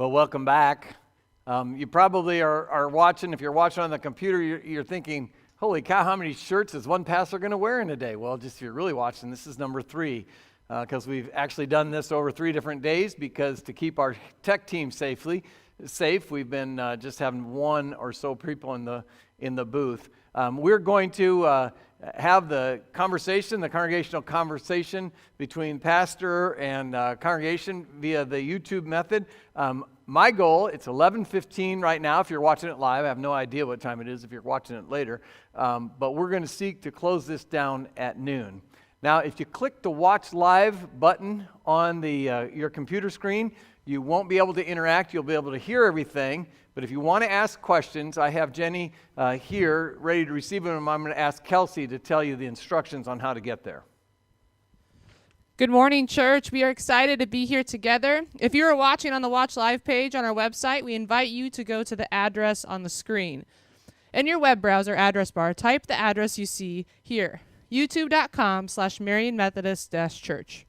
Well, welcome back. You probably are watching, if you're watching on the computer, you're thinking, holy cow, how many shirts is one pastor going to wear in a day? Well, just if you're really watching, this is number 3, because we've actually done this over 3 different days, because to keep our tech team safe, we've been just having 1 or so people in the booth. We're going to have the congregational conversation between pastor and congregation via the YouTube method. My goal, it's 11:15 right now if you're watching it live. I have no idea what time it is if you're watching it later. But we're going to seek to close this down at noon. Now, if you click the Watch Live button on your computer screen, you won't be able to interact. You'll be able to hear everything. But if you want to ask questions, I have Jenny here ready to receive them. I'm going to ask Kelsey to tell you the instructions on how to get there. Good morning, church. We are excited to be here together. If you are watching on the Watch Live page on our website, we invite you to go to the address on the screen. In your web browser address bar, type the address you see here, youtube.com/MarionMethodist-Church.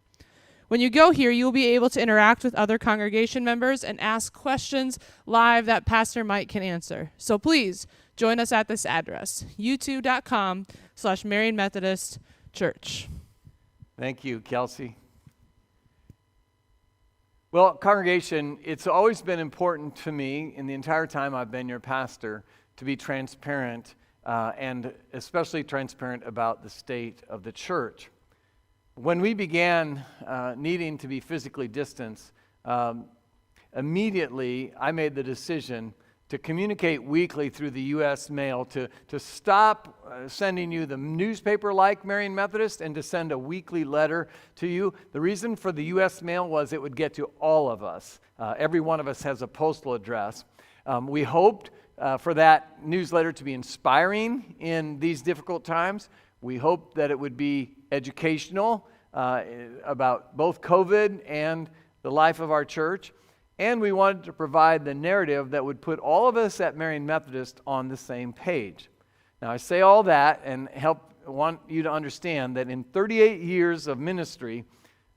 When you go here, you will be able to interact with other congregation members and ask questions live that Pastor Mike can answer. So please join us at this address, youtube.com/MarionMethodist-Church. Thank you, Kelsey. Well, congregation, it's always been important to me in the entire time I've been your pastor to be transparent and especially transparent about the state of the church. When we began needing to be physically distanced, immediately I made the decision to communicate weekly through the U.S. mail, to stop sending you the newspaper like Marion Methodist and to send a weekly letter to you. The reason for the U.S. mail was it would get to all of us. Every one of us has a postal address. We hoped for that newsletter to be inspiring in these difficult times. We hoped that it would be educational about both COVID and the life of our church. And we wanted to provide the narrative that would put all of us at Marion Methodist on the same page. Now, I say all that and want you to understand that in 38 years of ministry,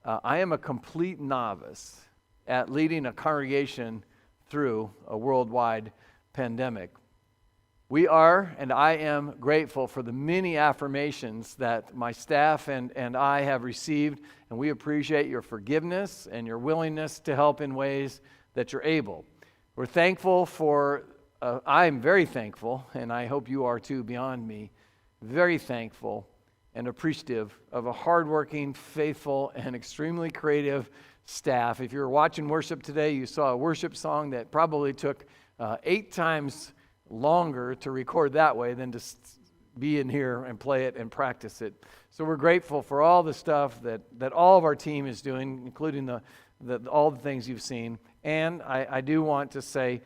I am a complete novice at leading a congregation through a worldwide pandemic. We are, and I am grateful for the many affirmations that my staff and I have received, and we appreciate your forgiveness and your willingness to help in ways that you're able. We're thankful for, I'm very thankful, and I hope you are too beyond me, very thankful and appreciative of a hardworking, faithful, and extremely creative staff. If you were watching worship today, you saw a worship song that probably took 8 times longer to record that way than to be in here and play it and practice it. So we're grateful for all the stuff that all of our team is doing, including all the things you've seen. And I do want to say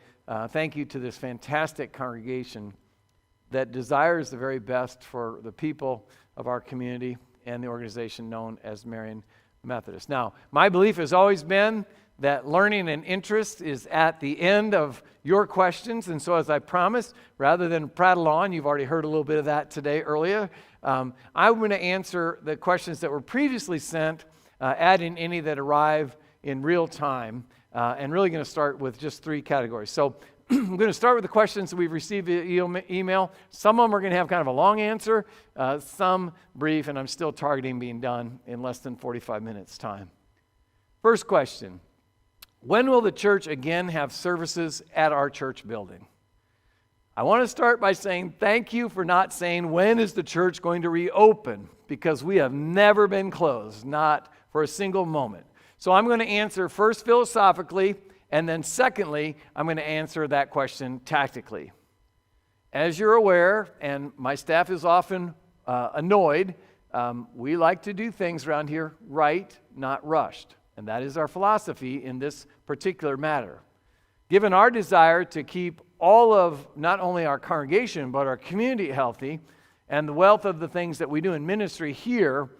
thank you to this fantastic congregation that desires the very best for the people of our community and the organization known as Marion Methodist. Now, my belief has always been that learning and interest is at the end of your questions. And so as I promised, rather than prattle on, you've already heard a little bit of that today earlier, I'm going to answer the questions that were previously sent, adding any that arrive in real time, and really going to start with just 3 categories. So I'm going to start with the questions that we've received via email. Some of them are going to have kind of a long answer, some brief, and I'm still targeting being done in less than 45 minutes time. First question. When will the church again have services at our church building? I want to start by saying thank you for not saying when is the church going to reopen, because we have never been closed, not for a single moment. So I'm going to answer first philosophically, and then secondly, I'm going to answer that question tactically. As you're aware, and my staff is often annoyed, we like to do things around here right, not rushed. And that is our philosophy in this particular matter. Given our desire to keep all of not only our congregation, but our community healthy, and the wealth of the things that we do in ministry here,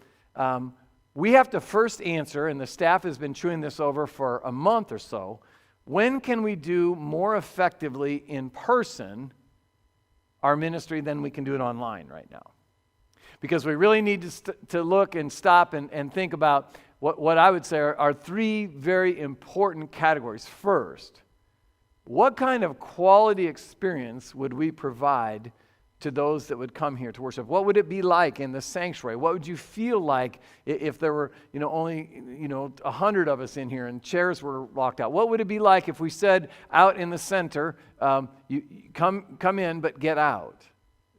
we have to first answer, and the staff has been chewing this over for a month or so, when can we do more effectively in person our ministry than we can do it online right now? Because we really need to look and stop and think about what I would say are 3 very important categories. First, what kind of quality experience would we provide to those that would come here to worship? What would it be like in the sanctuary? What would you feel like if there were, only, 100 of us in here and chairs were locked out? What would it be like if we said out in the center, you come in but get out?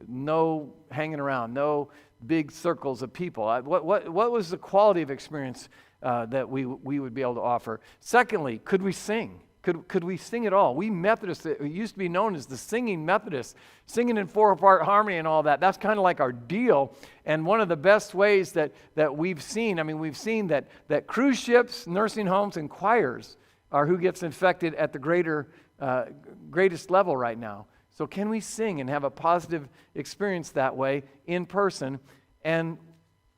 No hanging around, no big circles of people. What was the quality of experience that we would be able to offer? Secondly, could we sing? Could we sing at all? We Methodists, it used to be known as the singing Methodists, singing in four-part harmony and all that. That's kind of like our deal. And one of the best ways that we've seen that cruise ships, nursing homes, and choirs are who gets infected at the greatest level right now. So can we sing and have a positive experience that way in person? And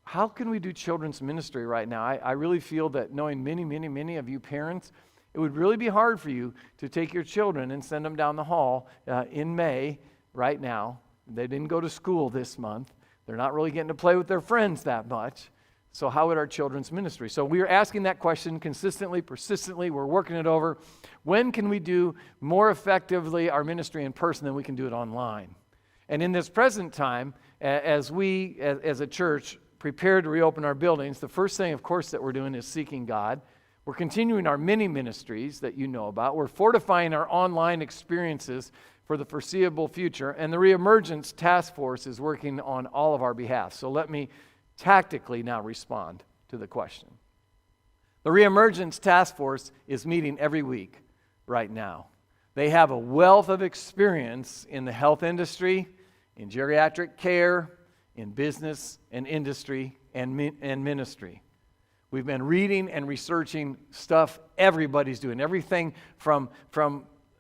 how can we do children's ministry right now? I really feel that knowing many of you parents, it would really be hard for you to take your children and send them down the hall in May right now. They didn't go to school this month. They're not really getting to play with their friends that much. So how would our children's ministry? So we are asking that question consistently, persistently. We're working it over. When can we do more effectively our ministry in person than we can do it online? And in this present time, as we, as a church, prepare to reopen our buildings, the first thing, of course, that we're doing is seeking God. We're continuing our mini ministries that you know about. We're fortifying our online experiences for the foreseeable future. And the Reemergence task force is working on all of our behalf. So let me tactically now respond to the question. The Reemergence task force is meeting every week right now. They have a wealth of experience in the health industry, in geriatric care, in business and industry and ministry. We've been reading and researching stuff everybody's doing. Everything from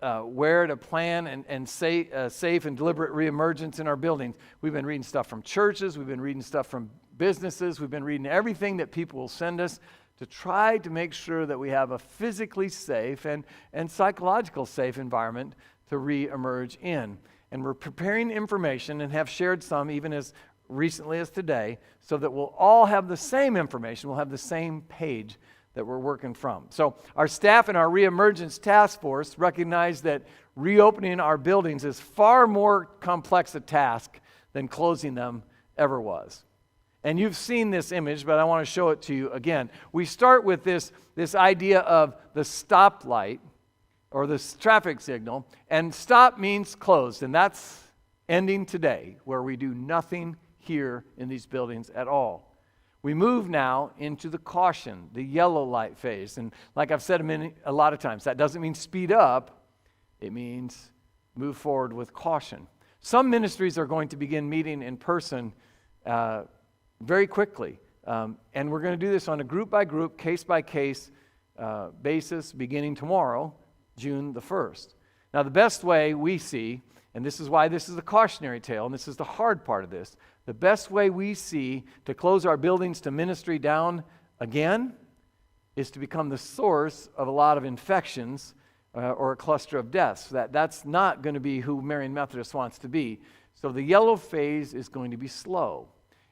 where to plan and safe and deliberate reemergence in our buildings. We've been reading stuff from churches. We've been reading stuff from businesses. We've been reading everything that people will send us to try to make sure that we have a physically safe and psychological safe environment to reemerge in. And we're preparing information and have shared some even as recently as today, so that we'll all have the same information, we'll have the same page that we're working from. So our staff and our Reemergence task force recognize that reopening our buildings is far more complex a task than closing them ever was. And you've seen this image, but I want to show it to you again. We start with this idea of the stoplight, or this traffic signal, and stop means closed, and that's ending today, where we do nothing here in these buildings at all. We move now into the caution, the yellow light phase. And like I've said a lot of times, that doesn't mean speed up. It means move forward with caution. Some ministries are going to begin meeting in person very quickly. And we're going to do this on a group-by-group, case-by-case basis beginning tomorrow, June the 1st. Now, the best way we see, and this is why this is a cautionary tale, and this is the hard part of this, the best way we see to close our buildings to ministry down again is to become the source of a lot of infections or a cluster of deaths. That's not going to be who Marian Methodist wants to be. So the yellow phase is going to be slow,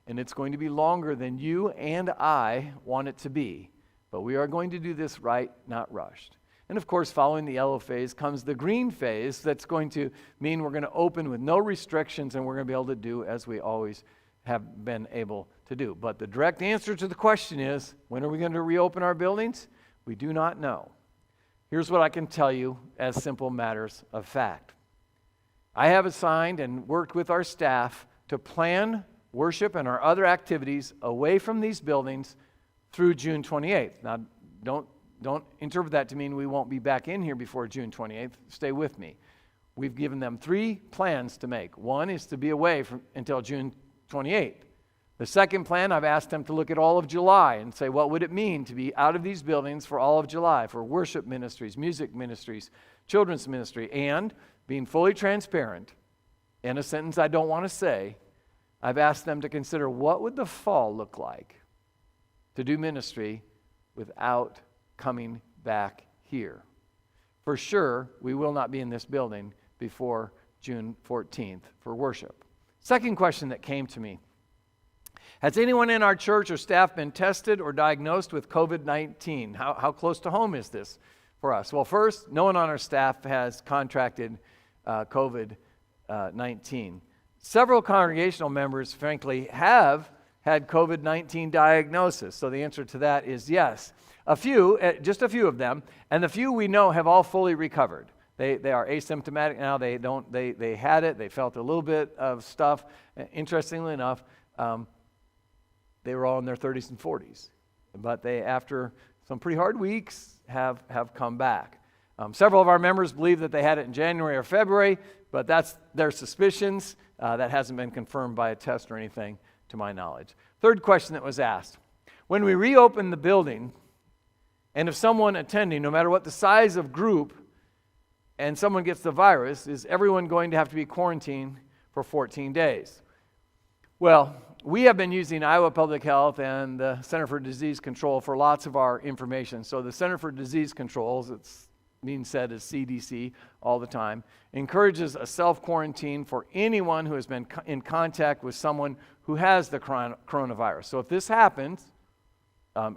and it's going to be longer than you and I want it to be. But we are going to do this right, not rushed. And of course, following the yellow phase comes the green phase. That's going to mean we're going to open with no restrictions, and we're going to be able to do as we always have been able to do. But the direct answer to the question is, when are we going to reopen our buildings? We do not know. Here's what I can tell you as simple matters of fact. I have assigned and worked with our staff to plan worship and our other activities away from these buildings through June 28th. Now, don't interpret that to mean we won't be back in here before June 28th. Stay with me. We've given them 3 plans to make. One is to be away until June 28th. The second plan, I've asked them to look at all of July and say, what would it mean to be out of these buildings for all of July, for worship ministries, music ministries, children's ministry, and being fully transparent, in a sentence I don't want to say, I've asked them to consider what would the fall look like to do ministry without coming back here. For sure, we will not be in this building before June 14th for worship. Second question that came to me. Has anyone in our church or staff been tested or diagnosed with COVID-19? How close to home is this for us? Well, first, no one on our staff has contracted COVID-19. Several congregational members, frankly, have had COVID-19 diagnosis. So the answer to that is yes. A few, just a few of them, and the few we know have all fully recovered. They are asymptomatic now. They had it. They felt a little bit of stuff. Interestingly enough, they were all in their 30s and 40s. But they, after some pretty hard weeks, have come back. Several of our members believe that they had it in January or February, but that's their suspicions. That hasn't been confirmed by a test or anything, to my knowledge. Third question that was asked. When we reopen the building, and if someone attending, no matter what the size of group, and someone gets the virus, is everyone going to have to be quarantined for 14 days? Well, we have been using Iowa Public Health and the Center for Disease Control for lots of our information. So the Center for Disease Control, as it's being said as CDC all the time, encourages a self-quarantine for anyone who has been in contact with someone who has the coronavirus. So if this happens,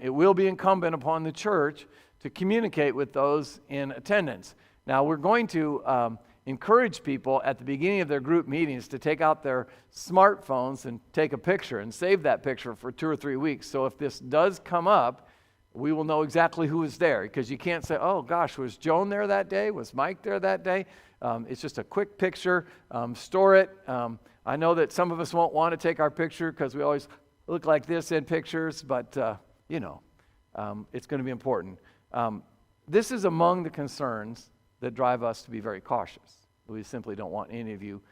it will be incumbent upon the church to communicate with those in attendance. Now, we're going to encourage people at the beginning of their group meetings to take out their smartphones and take a picture and save that picture for 2 or 3 weeks. So if this does come up, we will know exactly who is there, because you can't say, oh gosh, was Joan there that day? Was Mike there that day? It's just a quick picture. Store it. I know that some of us won't want to take our picture because we always look like this in pictures, but it's going to be important. This is among the concerns that drive us to be very cautious. We simply don't want any of you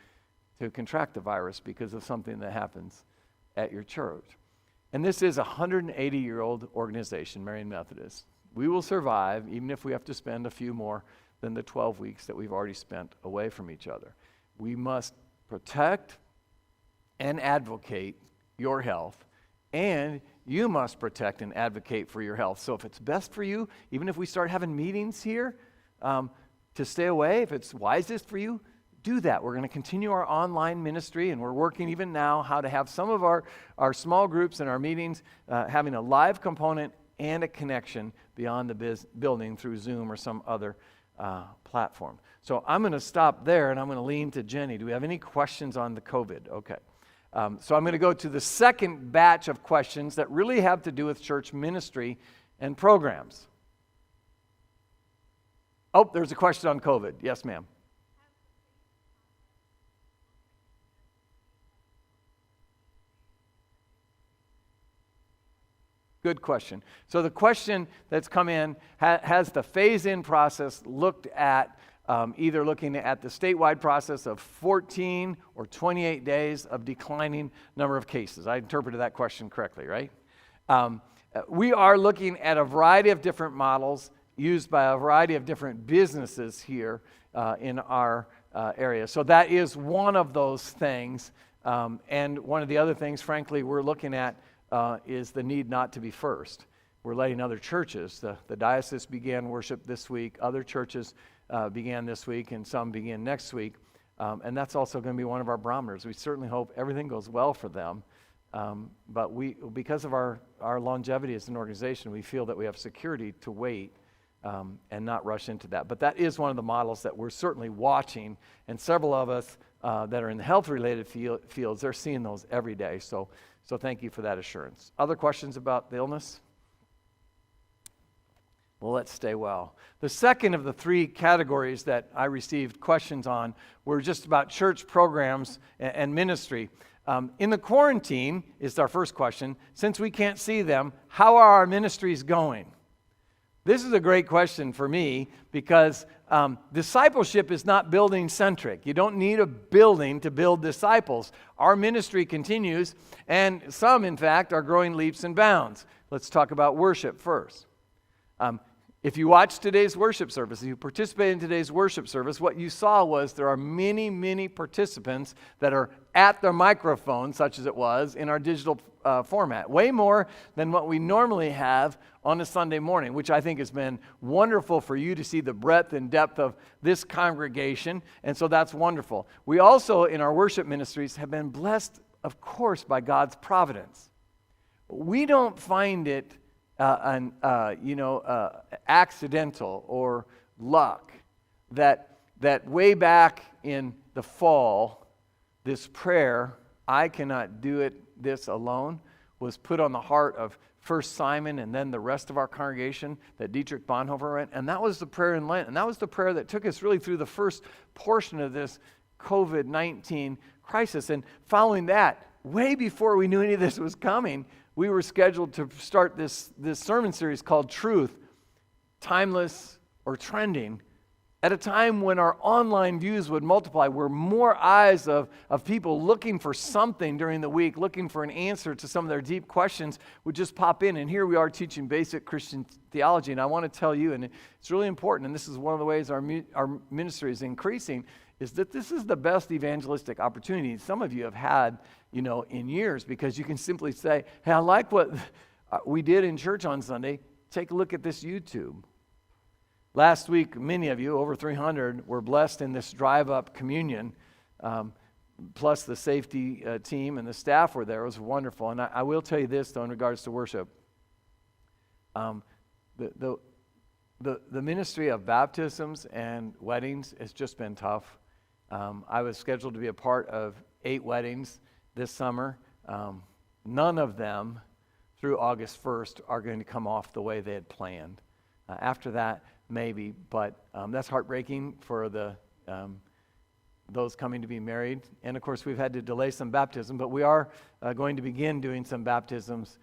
to contract the virus because of something that happens at your church. And this is a 180-year-old organization, Marian Methodist. We will survive even if we have to spend a few more than the 12 weeks that we've already spent away from each other. We must protect and advocate your health, and you must protect and advocate for your health. So if it's best for you, even if we start having meetings here, to stay away, if it's wisest for you, do that. We're going to continue our online ministry, and we're working even now how to have some of our small groups and our meetings having a live component and a connection beyond the building through Zoom or some other platform. So I'm going to stop there, and I'm going to lean to Jenny. Do we have any questions on the COVID? Okay. So I'm going to go to the second batch of questions that really have to do with church ministry and programs. Oh, there's a question on COVID. Yes, ma'am. Good question. So the question that's come in, has the phase-in process looked at, either looking at the statewide process of 14 or 28 days of declining number of cases? I interpreted that question correctly, right? We are looking at a variety of different models used by a variety of different businesses here in our area. So that is one of those things. And one of the other things, frankly, we're looking at is the need not to be first. We're letting other churches, the diocese began worship this week, other churches began this week, and some begin next week. And that's also going to be one of our barometers. We certainly hope everything goes well for them. But because of our longevity as an organization, we feel that we have security to wait and not rush into that. But that is one of the models that we're certainly watching, and several of us that are in the health-related fields, they're seeing those every day. So thank you for that assurance. Other questions about the illness? Well, let's stay well. The second of the 3 categories that I received questions on were just about church programs and ministry. In the quarantine is our first question. Since we can't see them, how are our ministries going? This is a great question for me because discipleship is not building-centric. You don't need a building to build disciples. Our ministry continues, and some, in fact, are growing leaps and bounds. Let's talk about worship first. If you watched today's worship service, if you participated in today's worship service, what you saw was there are many, many participants that are at their microphone, such as it was, in our digital format. Way more than what we normally have on a Sunday morning, which I think has been wonderful for you to see the breadth and depth of this congregation, and so that's wonderful. We also, in our worship ministries, have been blessed, of course, by God's providence. We don't find it accidental or luck, that way back in the fall, this prayer, I cannot do this alone, was put on the heart of first Simon and then the rest of our congregation that Dietrich Bonhoeffer read. And that was the prayer in Lent. And that was the prayer that took us really through the first portion of this COVID-19 crisis. And following that, way before we knew any of this was coming, we were scheduled to start this sermon series called Truth, Timeless or Trending, at a time when our online views would multiply, where more eyes of people looking for something during the week, looking for an answer to some of their deep questions, would just pop in. And here we are teaching basic Christian theology. And I want to tell you, and it's really important, and this is one of the ways our ministry is increasing, is that this is the best evangelistic opportunity some of you have had, in years, because you can simply say, hey, I like what we did in church on Sunday. Take a look at this YouTube. Last week, many of you, over 300, were blessed in this drive-up communion, plus the safety team and the staff were there. It was wonderful. And I will tell you this, though, in regards to worship. The ministry of baptisms and weddings has just been tough. I was scheduled to be a part of 8 weddings this summer. None of them, through August 1st, are going to come off the way they had planned. After that, maybe, but that's heartbreaking for those coming to be married. And of course, we've had to delay some baptism, but we are going to begin doing some baptisms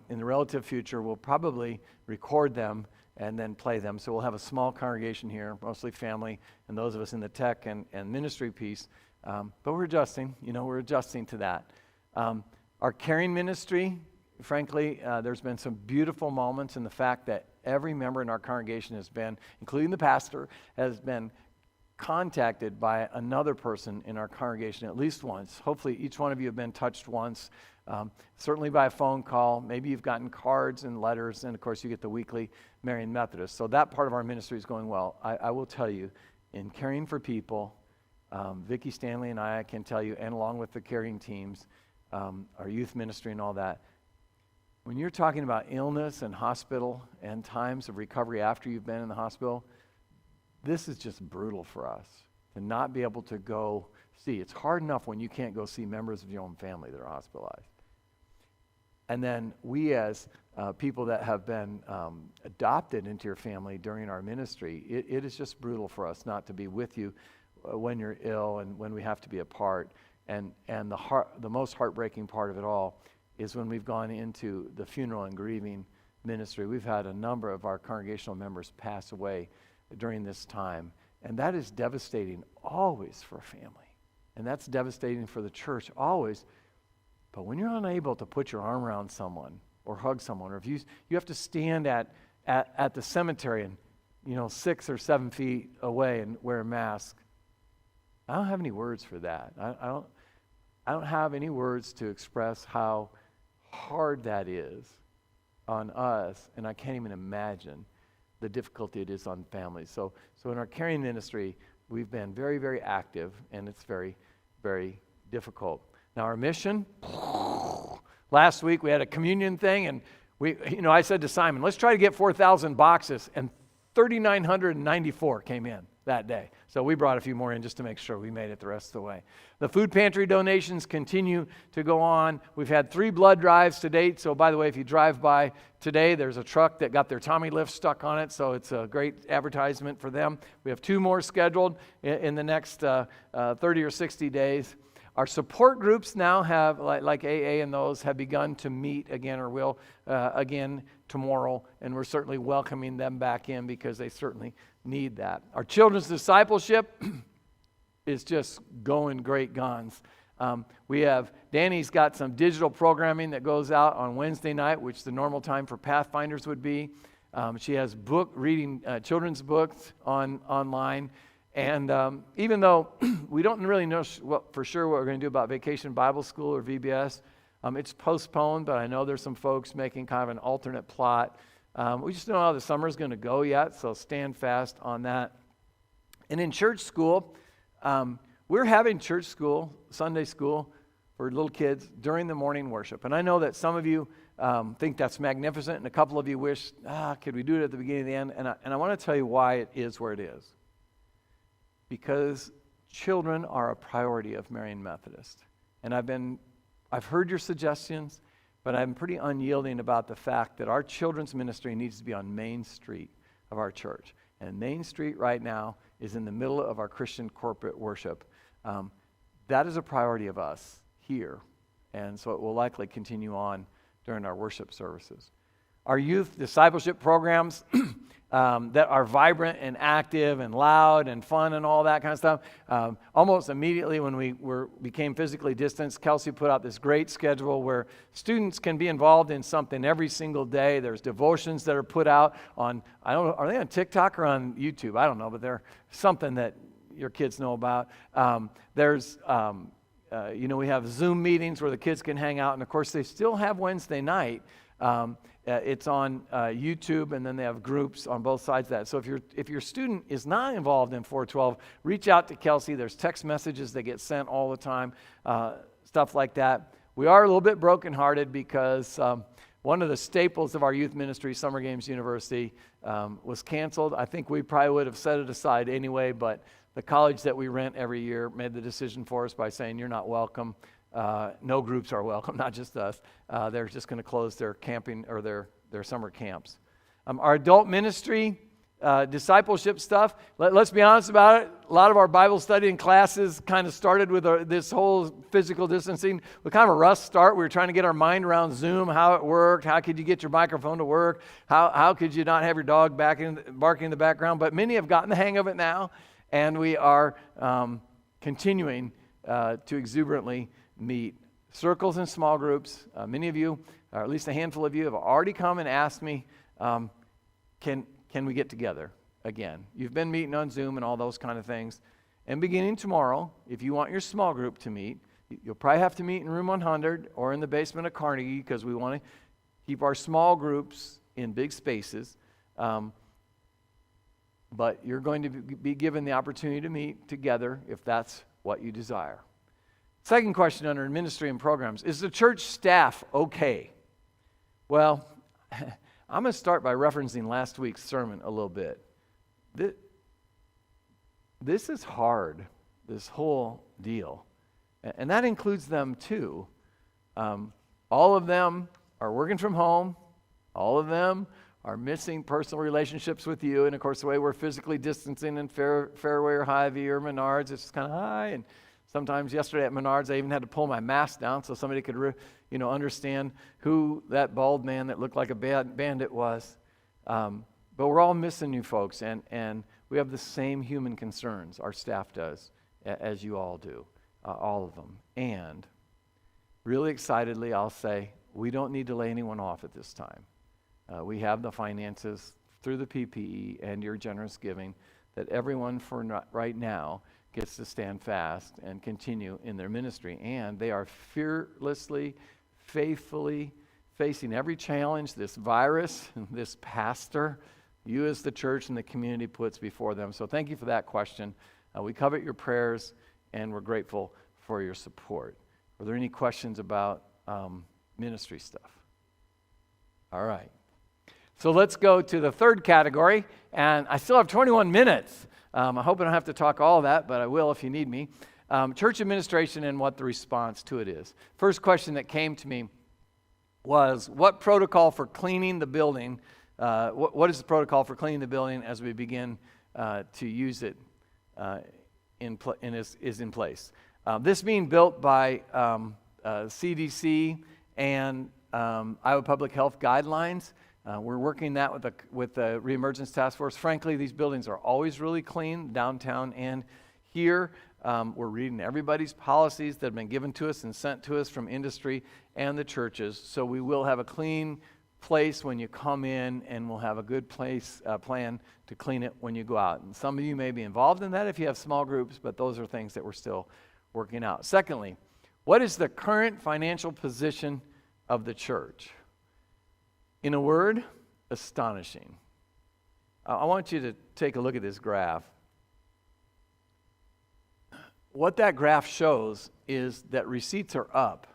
in the relative future. We'll probably record them and then play them. So we'll have a small congregation here, mostly family, and those of us in the tech and ministry piece. But we're adjusting, we're adjusting to that. Our caring ministry, frankly, there's been some beautiful moments in the fact that every member in our congregation has been, including the pastor, has been contacted by another person in our congregation at least once. Hopefully each one of you have been touched once, certainly by a phone call. Maybe you've gotten cards and letters, and of course you get the weekly Marian Methodist. So that part of our ministry is going well. I will tell you, in caring for people, Vicki Stanley and I can tell you, and along with the caring teams, our youth ministry and all that, when you're talking about illness and hospital and times of recovery after you've been in the hospital, this is just brutal for us to not be able to go see. It's hard enough when you can't go see members of your own family that are hospitalized. And then we as people that have been adopted into your family during our ministry, it is just brutal for us not to be with you when you're ill and when we have to be apart. And the most heartbreaking part of it all is when we've gone into the funeral and grieving ministry. We've had a number of our congregational members pass away during this time, and that is devastating always for a family, and that's devastating for the church always. But when you're unable to put your arm around someone or hug someone, or if you have to stand at the cemetery and 6 or 7 feet away and wear a mask, I don't have any words for that. I don't have any words to express how hard that is on us, and I can't even imagine the difficulty it is on families. So in our caring ministry, we've been very, very active, and it's very, very difficult. Now our mission, last week we had a communion thing, and I said to Simon, let's try to get 4,000 boxes, and 3,994 came in that day. So we brought a few more in just to make sure we made it the rest of the way. The food pantry donations continue to go on. We've had 3 blood drives to date. So by the way, if you drive by today, there's a truck that got their Tommy lift stuck on it. So it's a great advertisement for them. We have 2 more scheduled in the next 30 or 60 days. Our support groups now have, like AA and those, have begun to meet again, or will again tomorrow, and we're certainly welcoming them back in because they certainly need that. Our children's discipleship is just going great guns. Danny's got some digital programming that goes out on Wednesday night, which the normal time for Pathfinders would be. She has reading children's books online. And even though we don't really know for sure what we're going to do about Vacation Bible School or VBS, it's postponed, but I know there's some folks making kind of an alternate plot. We just don't know how the summer's going to go yet, so stand fast on that. And in church school, we're having church school, Sunday school, for little kids during the morning worship. And I know that some of you think that's magnificent, and a couple of you wish, could we do it at the beginning and the end? And I want to tell you why it is where it is. Because children are a priority of Marian Methodist. And I've heard your suggestions, but I'm pretty unyielding about the fact that our children's ministry needs to be on Main Street of our church. And Main Street right now is in the middle of our Christian corporate worship. That is a priority of us here. And so it will likely continue on during our worship services. Our youth discipleship programs that are vibrant and active and loud and fun and all that kind of stuff. Almost immediately when we became physically distanced, Kelsey put out this great schedule where students can be involved in something every single day. There's devotions that are put out on, I don't know, are they on TikTok or on YouTube? I don't know, but they're something that your kids know about. We have Zoom meetings where the kids can hang out, and of course they still have Wednesday night. It's on YouTube, and then they have groups on both sides of that. So if your student is not involved in 412, reach out to Kelsey. There's text messages that get sent all the time, stuff like that. We are a little bit brokenhearted because one of the staples of our youth ministry, Summer Games University, was canceled. I think we probably would have set it aside anyway, but the college that we rent every year made the decision for us by saying, you're not welcome. No groups are welcome, not just us. They're just going to close their camping or their summer camps. Our adult ministry, discipleship stuff, let's be honest about it. A lot of our Bible study and classes kind of started with this whole physical distancing. With kind of a rough start. We were trying to get our mind around Zoom, how it worked, how could you get your microphone to work, how could you not have your dog barking in the background. But many have gotten the hang of it now, and we are continuing to exuberantly meet circles and small groups. Many of you, or at least a handful of you, have already come and asked me, can we get together again? You've been meeting on Zoom and all those kind of things. And beginning tomorrow, if you want your small group to meet, you'll probably have to meet in room 100 or in the basement of Carnegie, because we want to keep our small groups in big spaces. But you're going to be given the opportunity to meet together if that's what you desire. Second question under ministry and programs, is the church staff okay? Well, I'm going to start by referencing last week's sermon a little bit. This is hard, this whole deal. And that includes them too. All of them are working from home. All of them are missing personal relationships with you. And of course, the way we're physically distancing in Fairway or Hy-Vee or Menards, it's kind of high. And sometimes yesterday at Menards, I even had to pull my mask down so somebody could understand who that bald man that looked like a bandit was. But we're all missing you folks, and we have the same human concerns, our staff does, as you all do, all of them. And really excitedly, I'll say, we don't need to lay anyone off at this time. We have the finances through the PPE and your generous giving that everyone for right now gets to stand fast and continue in their ministry. And they are fearlessly, faithfully facing every challenge this virus, this pastor, you as the church and the community puts before them. So thank you for that question. We covet your prayers, and we're grateful for your support. Are there any questions about ministry stuff? All right. So let's go to the third category, and I still have 21 minutes. I hope I don't have to talk all of that, but I will if you need me. Church administration and what the response to it is. First question that came to me was, what protocol for cleaning the building, what is the protocol for cleaning the building as we begin to use it is in place? This being built by CDC and Iowa Public Health guidelines. We're working that with the Reemergence Task Force. Frankly, these buildings are always really clean, downtown and here. We're reading everybody's policies that have been given to us and sent to us from industry and the churches. So we will have a clean place when you come in, and we'll have a good plan to clean it when you go out. And some of you may be involved in that if you have small groups, but those are things that we're still working out. Secondly, what is the current financial position of the church? In a word, astonishing. I want you to take a look at this graph. What that graph shows is that receipts are up,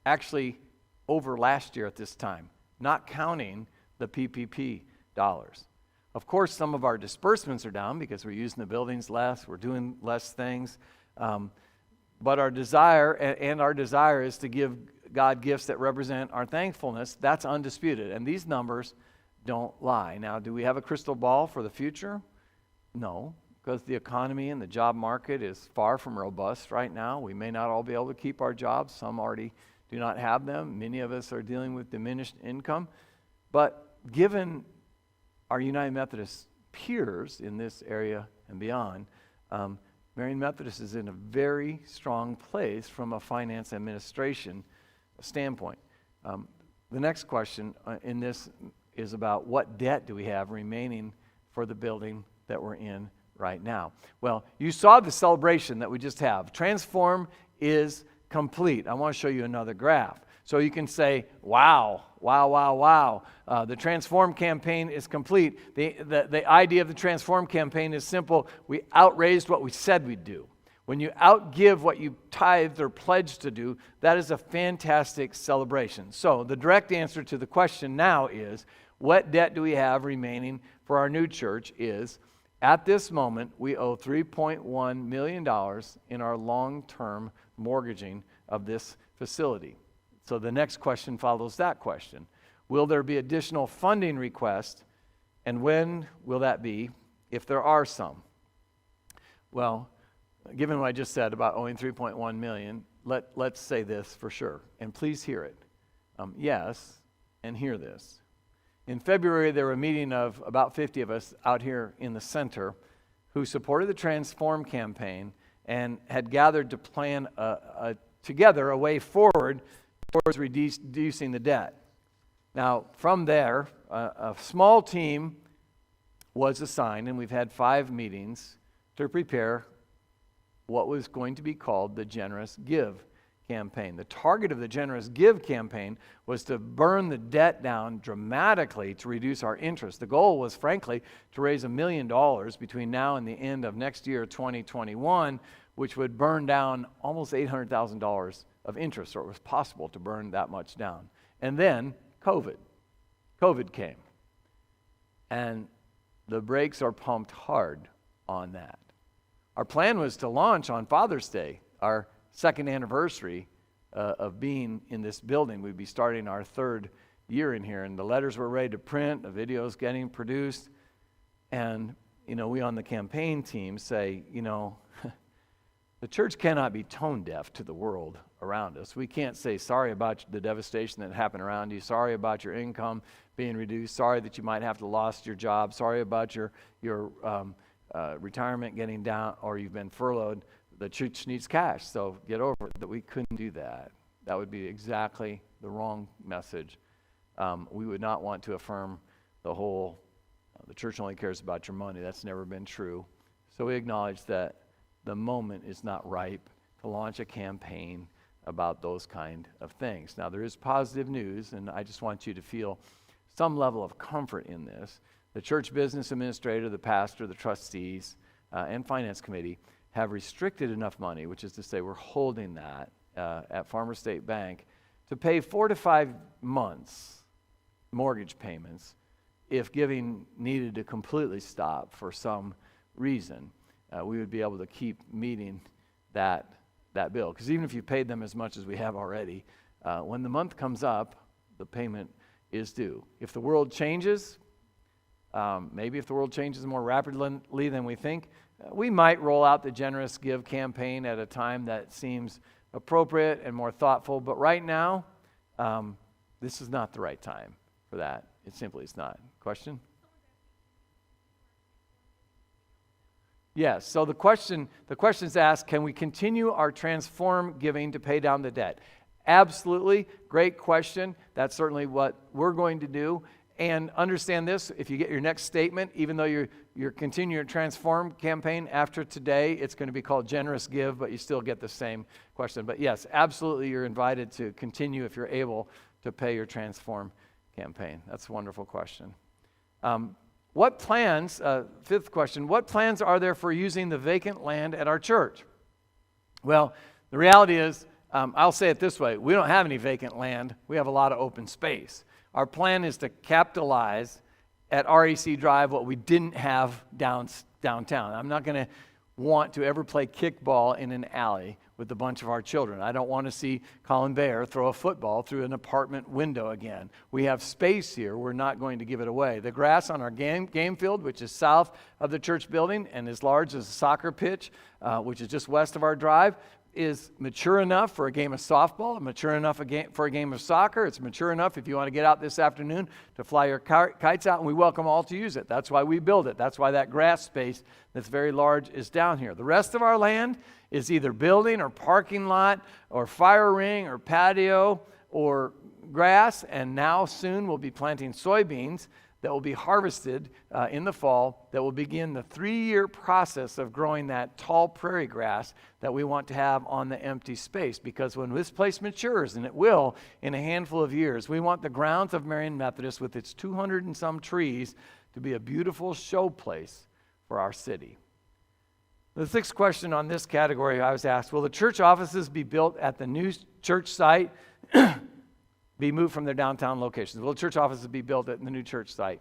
actually over last year at this time, not counting the PPP dollars. Of course, some of our disbursements are down because we're using the buildings less, we're doing less things. But our desire, and our desire is to give God gifts that represent our thankfulness. That's undisputed. And these numbers don't lie. Now, do we have a crystal ball for the future? No, because the economy and the job market is far from robust right now. We may not all be able to keep our jobs. Some already do not have them. Many of us are dealing with diminished income. But given our United Methodist peers in this area and beyond, Marian Methodist is in a very strong place from a finance administration standpoint. The next question in this is about what debt do we have remaining for the building that we're in right now. Well, you saw the celebration that we just have. Transform is complete. I want to show you another graph. So you can say, wow, wow, wow, wow. The Transform campaign is complete. The idea of the Transform campaign is simple. We outraised what we said we'd do. When you outgive what you tithed or pledged to do, that is a fantastic celebration. So the direct answer to the question now is, what debt do we have remaining for our new church is, at this moment, we owe $3.1 million in our long-term mortgaging of this facility. So the next question follows that question. Will there be additional funding requests, and when will that be, if there are some? Well, given what I just said about owing $3.1 million, let's say this for sure, and please hear it. Yes, and hear this. In February, there were a meeting of about 50 of us out here in the center who supported the Transform campaign and had gathered to plan together a way forward towards reducing the debt. Now, from there, a small team was assigned, and we've had 5 meetings to prepare what was going to be called the Generous Give campaign. The target of the Generous Give campaign was to burn the debt down dramatically to reduce our interest. The goal was, frankly, to raise $1 million between now and the end of next year, 2021, which would burn down almost $800,000 of interest, or it was possible to burn that much down. And then COVID came. And the brakes are pumped hard on that. Our plan was to launch on Father's Day, our second anniversary of being in this building. We'd be starting our 3rd year in here, and the letters were ready to print, the videos getting produced. And, we on the campaign team say, the church cannot be tone deaf to the world around us. We can't say sorry about the devastation that happened around you, sorry about your income being reduced, sorry that you might have to lost your job, sorry about your retirement getting down, or you've been furloughed. The church needs cash, so get over it. That we couldn't do that. That would be exactly the wrong message. We would not want to affirm the church only cares about your money. That's never been true. So we acknowledge that the moment is not ripe to launch a campaign about those kind of things. Now, there is positive news, and I just want you to feel some level of comfort in this. The church business administrator, the pastor, the trustees, and finance committee have restricted enough money, which is to say we're holding that at Farmers State Bank, to pay 4 to 5 months mortgage payments if giving needed to completely stop for some reason. We would be able to keep meeting that bill. Because even if you paid them as much as we have already, when the month comes up, the payment is due. If the world changes, maybe if the world changes more rapidly than we think, we might roll out the Generous Give campaign at a time that seems appropriate and more thoughtful. But right now, this is not the right time for that. It simply is not. Question? Yes, so the question's asked, can we continue our Transform giving to pay down the debt? Absolutely, great question. That's certainly what we're going to do. And understand this, if you get your next statement, even though you're continuing your Transform campaign after today, it's going to be called Generous Give, but you still get the same question. But yes, absolutely, you're invited to continue if you're able to pay your Transform campaign. That's a wonderful question. What plans, 5th question, what plans are there for using the vacant land at our church? Well, the reality is, I'll say it this way. We don't have any vacant land. We have a lot of open space. Our plan is to capitalize at REC Drive what we didn't have downtown. I'm not going to want to ever play kickball in an alley with a bunch of our children. I don't want to see Colin Bayer throw a football through an apartment window again. We have space here. We're not going to give it away. The grass on our game field, which is south of the church building and as large as a soccer pitch, which is just west of our drive, is mature enough for a game of softball, mature enough for a game of soccer. It's mature enough if you want to get out this afternoon to fly your kites out, and we welcome all to use it. That's why we build it. That's why that grass space that's very large is down here. The rest of our land is either building or parking lot or fire ring or patio or grass, and now soon we'll be planting soybeans that will be harvested in the fall, that will begin the 3-year process of growing that tall prairie grass that we want to have on the empty space. Because when this place matures, and it will in a handful of years, we want the grounds of Marian Methodist with its 200 and some trees to be a beautiful show place for our city. The sixth question on this category I was asked, will the church offices be built at the new church site be moved from their downtown locations? Will church offices be built at the new church site?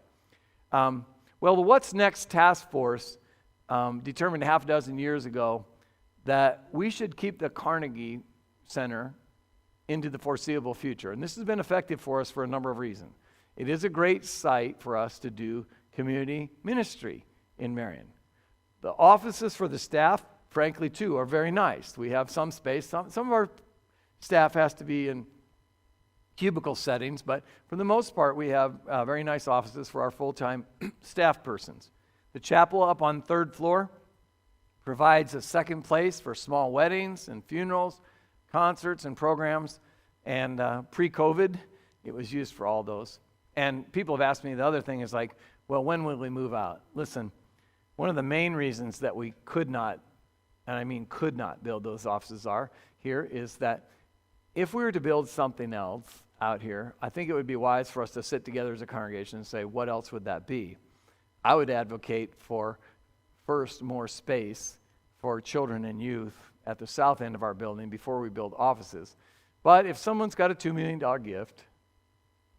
Well, the What's Next task force determined a half dozen years ago that we should keep the Carnegie Center into the foreseeable future. And this has been effective for us for a number of reasons. It is a great site for us to do community ministry in Marion. The offices for the staff, frankly, too, are very nice. We have some space. Some of our staff has to be in cubicle settings, but for the most part, we have very nice offices for our full-time staff persons. The chapel up on the 3rd floor provides a second place for small weddings and funerals, concerts and programs, and pre-COVID, it was used for all those. And people have asked me, the other thing is like, well, when will we move out? Listen, one of the main reasons that we could not, and I mean could not build those offices here is that if we were to build something else out here, I think it would be wise for us to sit together as a congregation and say, what else would that be? I would advocate for, first, more space for children and youth at the south end of our building before we build offices. But if someone's got a $2 million gift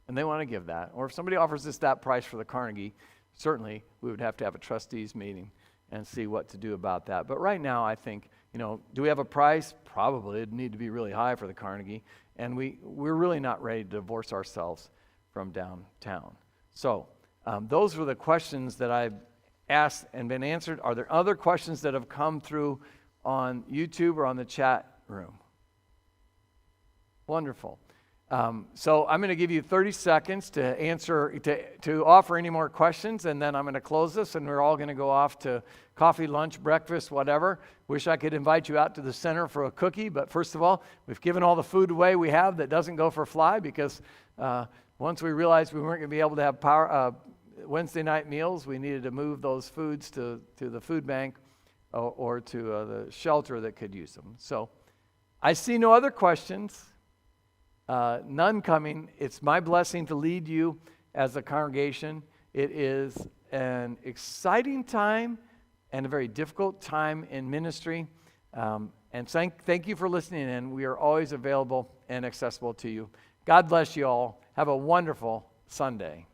and they want to give that, or if somebody offers us that price for the Carnegie, certainly we would have to have a trustees meeting and see what to do about that. But right now, I think, do we have a price? Probably. It'd need to be really high for the Carnegie. And we're really not ready to divorce ourselves from downtown. So those were the questions that I've asked and been answered. Are there other questions that have come through on YouTube or on the chat room? Wonderful. So I'm going to give you 30 seconds to answer, to offer any more questions, and then I'm going to close this, and we're all going to go off to coffee, lunch, breakfast, whatever. Wish I could invite you out to the center for a cookie, but first of all, we've given all the food away we have that doesn't go for fly, because once we realized we weren't going to be able to have Wednesday night meals, we needed to move those foods to the food bank or to the shelter that could use them. So I see no other questions. None coming. It's my blessing to lead you as a congregation. It is an exciting time and a very difficult time in ministry. And thank you for listening in. We are always available and accessible to you. God bless you all. Have a wonderful Sunday.